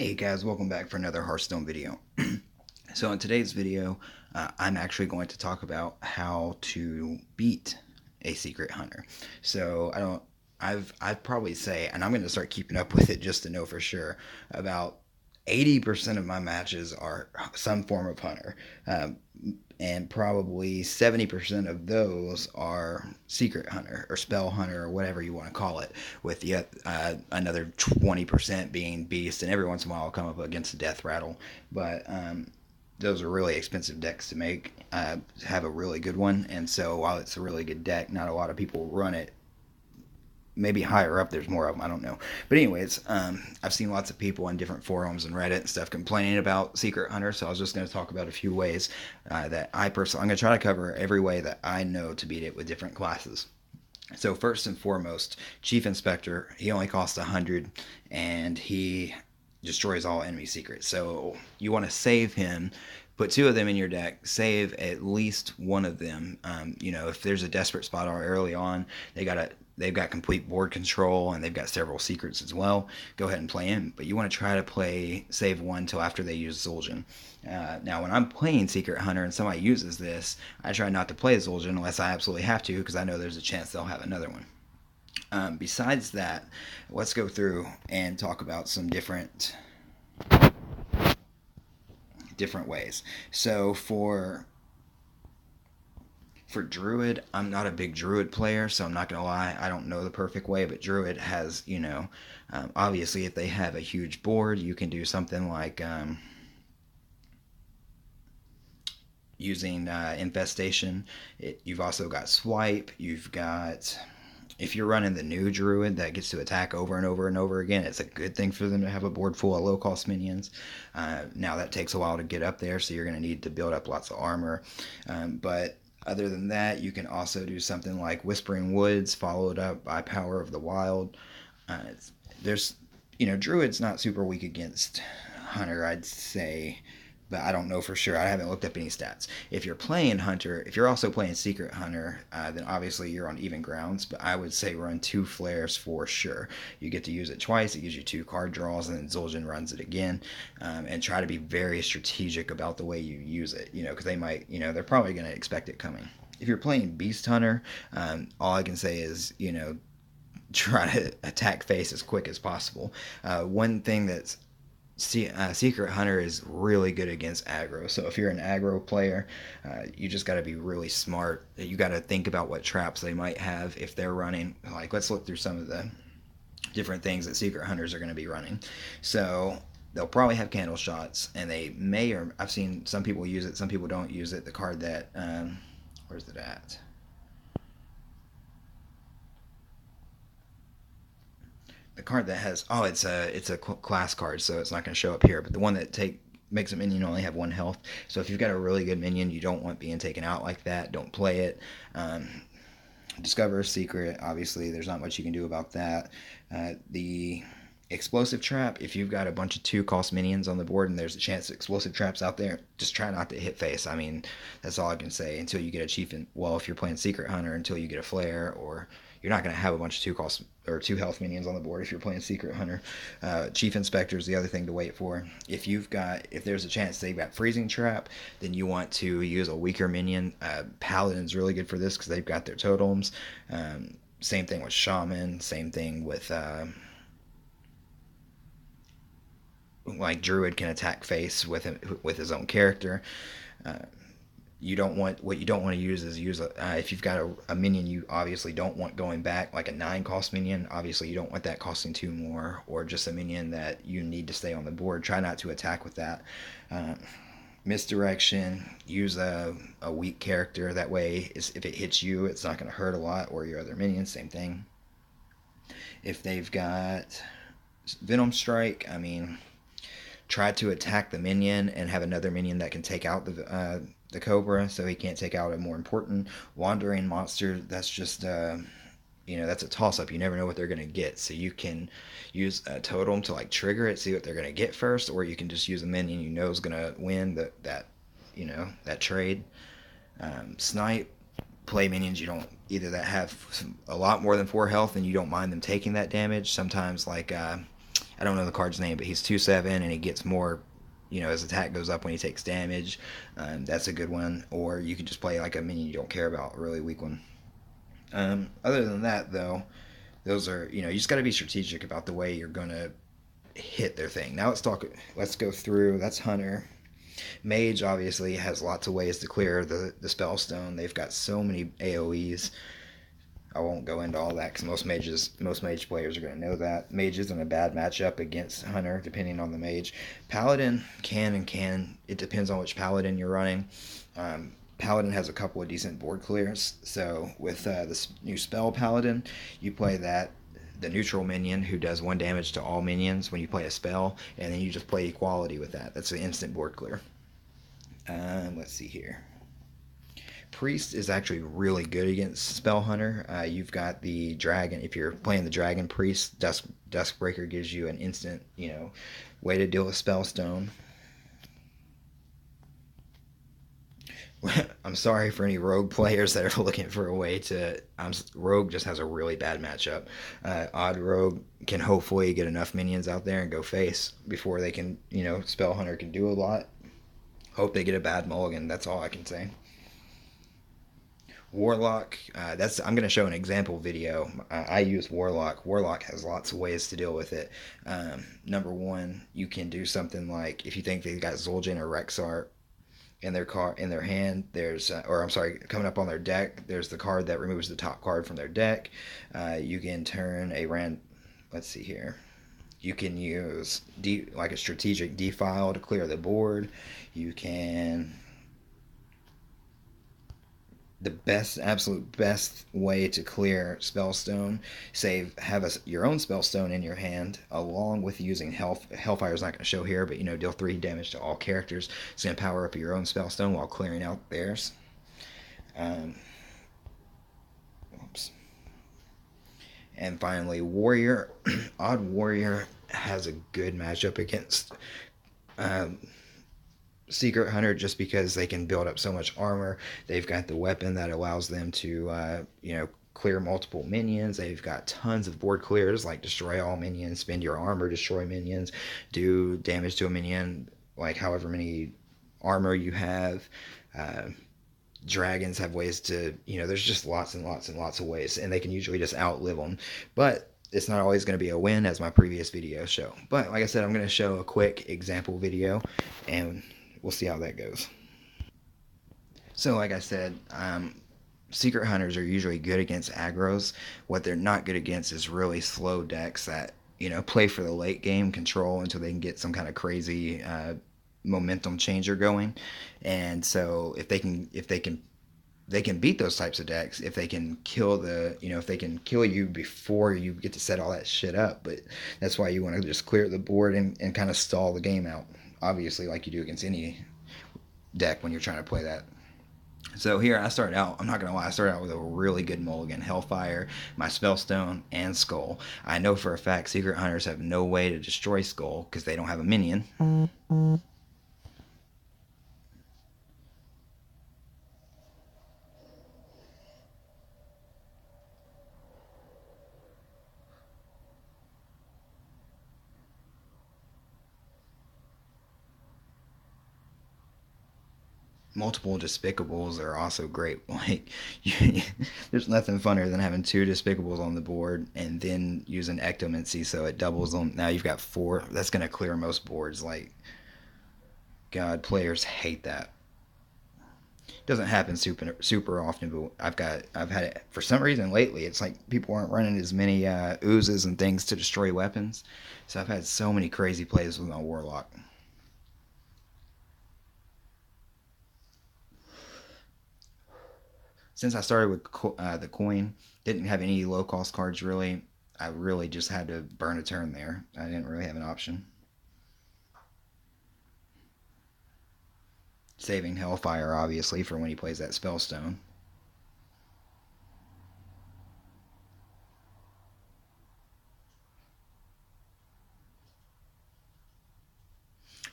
Hey guys, welcome back for another Hearthstone video. So in today's video, I'm actually going to talk about how to beat a secret hunter. So I'd probably say, and I'm going to start keeping up with it just to know for sure, about 80% of my matches are some form of hunter. And probably 70% of those are secret hunter or spell hunter or whatever you want to call it, with the another 20% being beast, and every once in a while I'll come up against a death rattle. But those are really expensive decks to make. Have a really good one, and so while it's a really good deck, not a lot of people run it. Maybe higher up there's more of them, I don't know. But anyways, I've seen lots of people on different forums and Reddit and stuff complaining about secret hunter, so I was just going to talk about a few ways that I personally, I'm going to try to cover every way that I know to beat it with different classes. So first and foremost, Chief Inspector, he only costs 100 and he destroys all enemy secrets. So you want to save him, put two of them in your deck, save at least one of them. If there's a desperate spot early on, they've got complete board control and they've got several secrets as well. Go ahead and play him, but you want to try to save one till after they use Zul'jin. Now, when I'm playing Secret Hunter and somebody uses this, I try not to play Zul'jin unless I absolutely have to, because I know there's a chance they'll have another one. Besides that, let's go through and talk about some different ways. So for Druid, I'm not a big Druid player, so I'm not going to lie, I don't know the perfect way, but Druid has, obviously if they have a huge board, you can do something like using Infestation. You've also got Swipe, you've got... If you're running the new Druid that gets to attack over and over and over again, it's a good thing for them to have a board full of low-cost minions. Now that takes a while to get up there, so you're going to need to build up lots of armor. But other than that, you can also do something like Whispering Woods, followed up by Power of the Wild. There's, Druid's not super weak against Hunter, I'd say, but I don't know for sure. I haven't looked up any stats. If you're playing Hunter, if you're also playing Secret Hunter, then obviously you're on even grounds, but I would say run 2 flares for sure. You get to use it twice, it gives you 2 card draws, and then Zul'jin runs it again. And try to be very strategic about the way you use it, because they might, they're probably going to expect it coming. If you're playing Beast Hunter, all I can say is, try to attack face as quick as possible. One thing that's Secret Hunter is really good against aggro. So if you're an aggro player, you just got to be really smart. You got to think about what traps they might have if they're running. Like, let's look through some of the different things that Secret Hunters are going to be running. So they'll probably have candle shots, and they may, or I've seen some people use it, some people don't use it. The card that, where's it at? The card that has, it's a class card, so it's not going to show up here, but the one that makes a minion only have 1 health. So if you've got a really good minion you don't want being taken out like that, don't play it. Discover a secret, obviously there's not much you can do about that. The explosive trap, if you've got a bunch of 2-cost minions on the board and there's a chance explosive traps out there, just try not to hit face. I mean, that's all I can say until you get a chief. Well, if you're playing Secret Hunter, until you get a flare, or you're not going to have a bunch of 2-cost or 2 health minions on the board if you're playing Secret Hunter. Chief Inspector is the other thing to wait for. If there's a chance they've got Freezing Trap, then you want to use a weaker minion. Paladin's really good for this because they've got their totems. Same thing with Shaman. Same thing with like Druid can attack face with his own character. You don't want to use if you've got a minion you obviously don't want going back, like a 9-cost minion. Obviously you don't want that costing 2 more, or just a minion that you need to stay on the board. Try not to attack with that. Misdirection, use a weak character, that way if it hits you it's not going to hurt a lot, or your other minions, same thing. If they've got Venom Strike, I mean, try to attack the minion and have another minion that can take out the Cobra, so he can't take out a more important wandering monster. That's just that's a toss-up. You never know what they're going to get, so you can use a totem to like trigger it, see what they're going to get first, or you can just use a minion you know is going to win that trade. Snipe, play minions you don't either that have a lot more than 4 health and you don't mind them taking that damage. Sometimes, like I don't know the card's name, but he's 2/7 and he gets more. His attack goes up when he takes damage. That's a good one. Or you could just play like a minion you don't care about, a really weak one. Other than that, though, those are you just got to be strategic about the way you're gonna hit their thing. Now let's talk. Let's go through. That's Hunter. Mage obviously has lots of ways to clear the spell stone. They've got so many AOE's. I won't go into all that because most mage players are going to know that. Mage isn't a bad matchup against Hunter, depending on the mage. Paladin can. It depends on which Paladin you're running. Paladin has a couple of decent board clears. So with this new spell Paladin, you play that the neutral minion who does 1 damage to all minions when you play a spell, and then you just play equality with that. That's an instant board clear. Let's see here. Priest is actually really good against Spell Hunter. You've got the dragon. If you're playing the dragon priest, Duskbreaker gives you an instant, way to deal with Spellstone. I'm sorry for any rogue players that are looking for a way to. Rogue just has a really bad matchup. Odd Rogue can hopefully get enough minions out there and go face before they can, Spell Hunter can do a lot. Hope they get a bad mulligan. That's all I can say. Warlock. I'm going to show an example video. I use Warlock. Warlock has lots of ways to deal with it. Number one, you can do something like if you think they've got Zul'jin or Rexar in their hand. Coming up on their deck. There's the card that removes the top card from their deck. You can turn a rand. Let's see here. You can use like a strategic defile to clear the board. You can absolute best way to clear Spellstone. Have your own Spellstone in your hand, along with using Hellfire's not going to show here, but deal 3 damage to all characters. It's going to power up your own Spellstone while clearing out theirs. Oops. And finally, Warrior. Odd Warrior has a good matchup against Secret Hunter just because they can build up so much armor. They've got the weapon that allows them to, clear multiple minions. They've got tons of board clears like destroy all minions, spend your armor, destroy minions, do damage to a minion, like however many armor you have. Dragons have ways to, there's just lots and lots and lots of ways, and they can usually just outlive them. But it's not always going to be a win, as my previous videos show. But like I said, I'm going to show a quick example video, and we'll see how that goes. So like I said, Secret Hunters are usually good against aggros. What they're not good against is really slow decks that, play for the late game control until they can get some kind of crazy momentum changer going. And so if they can beat those types of decks if they can if they can kill you before you get to set all that shit up. But that's why you want to just clear the board and kind of stall the game out, obviously, like you do against any deck when you're trying to play that. So here I started out, I'm not going to lie, I started out with a really good mulligan. Hellfire, my Spellstone, and Skull. I know for a fact Secret Hunters have no way to destroy Skull because they don't have a minion. Multiple Despicables are also great. Like, there's nothing funner than having 2 Despicables on the board and then using Ectomancy so it doubles them. Now you've got 4. That's going to clear most boards. Like, God, players hate that. It doesn't happen super often, but I've had it for some reason lately. It's like people aren't running as many oozes and things to destroy weapons. So I've had so many crazy plays with my Warlock. Since I started with the coin, didn't have any low cost cards really. I really just had to burn a turn there. I didn't really have an option. Saving Hellfire, obviously, for when he plays that Spellstone.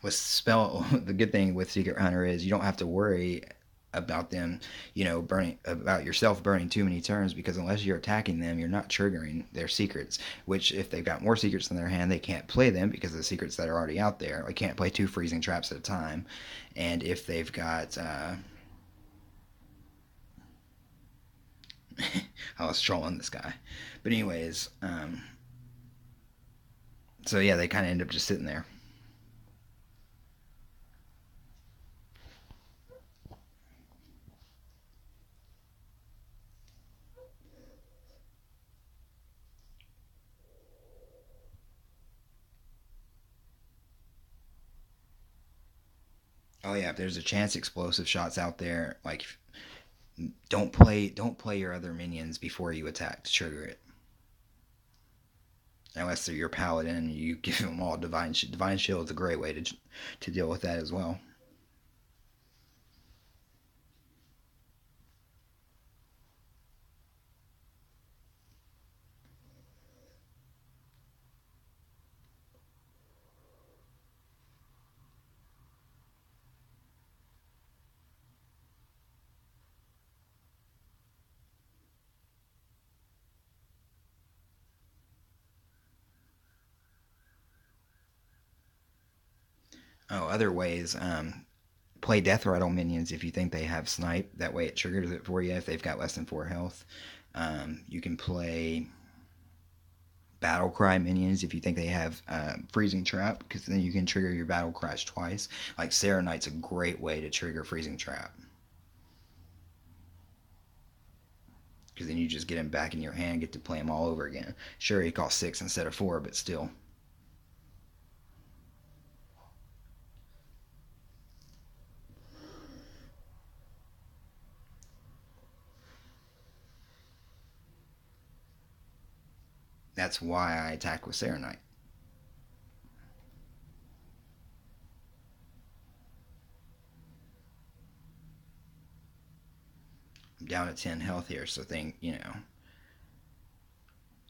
The good thing with Secret Hunter is you don't have to worry about them, burning about yourself burning too many turns, because unless you're attacking them, you're not triggering their secrets. Which, if they've got more secrets in their hand, they can't play them because of the secrets that are already out there. They can't play two freezing traps at a time. And if they've got, I was trolling this guy, but anyways, so yeah, they kind of end up just sitting there. Oh yeah, if there's a chance explosive shots out there, like don't play your other minions before you attack to trigger it. Unless they're your paladin, you give them all divine shield is a great way to deal with that as well. Oh, other ways. Play death rattle minions if you think they have snipe. That way it triggers it for you if they've got less than 4 health. You can play battle cry minions if you think they have freezing trap, because then you can trigger your battle cries twice. Like Sarah Knight's a great way to trigger freezing trap, because then you just get him back in your hand, get to play him all over again. Sure, he costs 6 instead of 4, but still. That's why I attack with Sarah Knight. I'm down at 10 health here, so it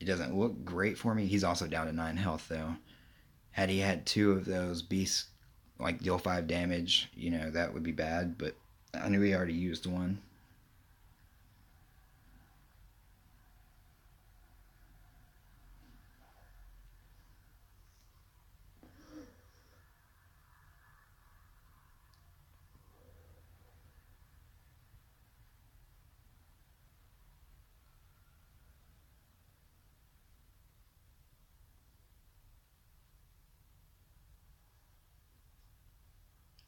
doesn't look great for me. He's also down to 9 health, though. Had he had two of those beasts, like deal 5 damage, that would be bad, but I knew he already used one.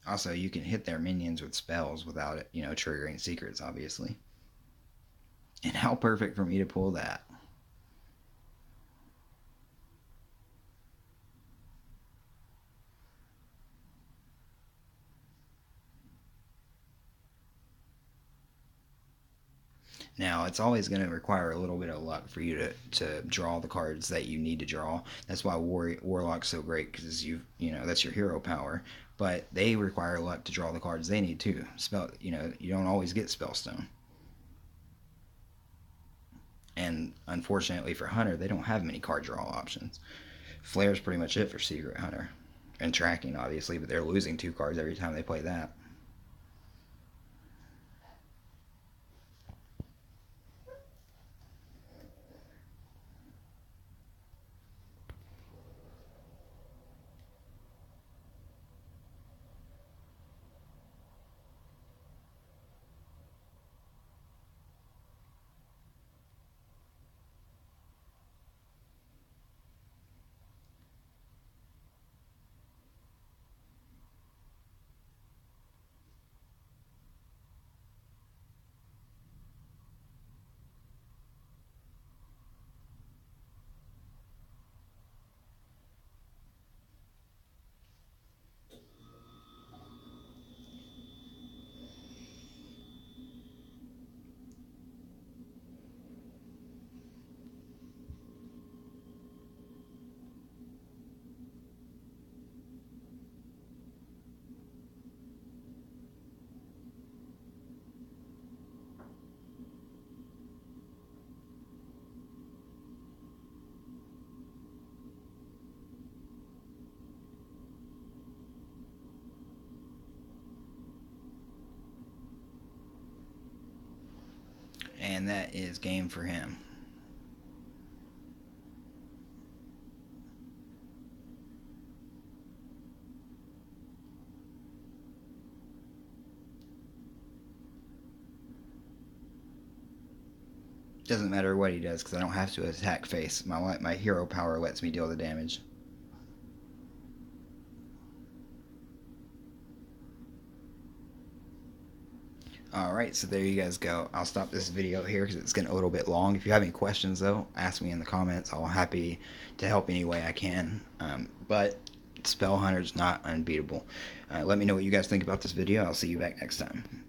Also, you can hit their minions with spells without it, triggering secrets, obviously. And how perfect for me to pull that. Now, it's always going to require a little bit of luck for you to draw the cards that you need to draw. That's why Warlock's so great, because that's your hero power. But they require luck to draw the cards they need too. You don't always get Spellstone. And unfortunately for Hunter, they don't have many card draw options. Flare's pretty much it for Secret Hunter. And tracking, obviously, but they're losing 2 cards every time they play that. and that is game for him. Doesn't matter what he does because I don't have to attack face. My hero power lets me deal the damage. Alright, so there you guys go. I'll stop this video here because it's getting a little bit long. If you have any questions, though, ask me in the comments. I'll happy to help any way I can. But Spell Hunter's not unbeatable. Let me know what you guys think about this video. I'll see you back next time.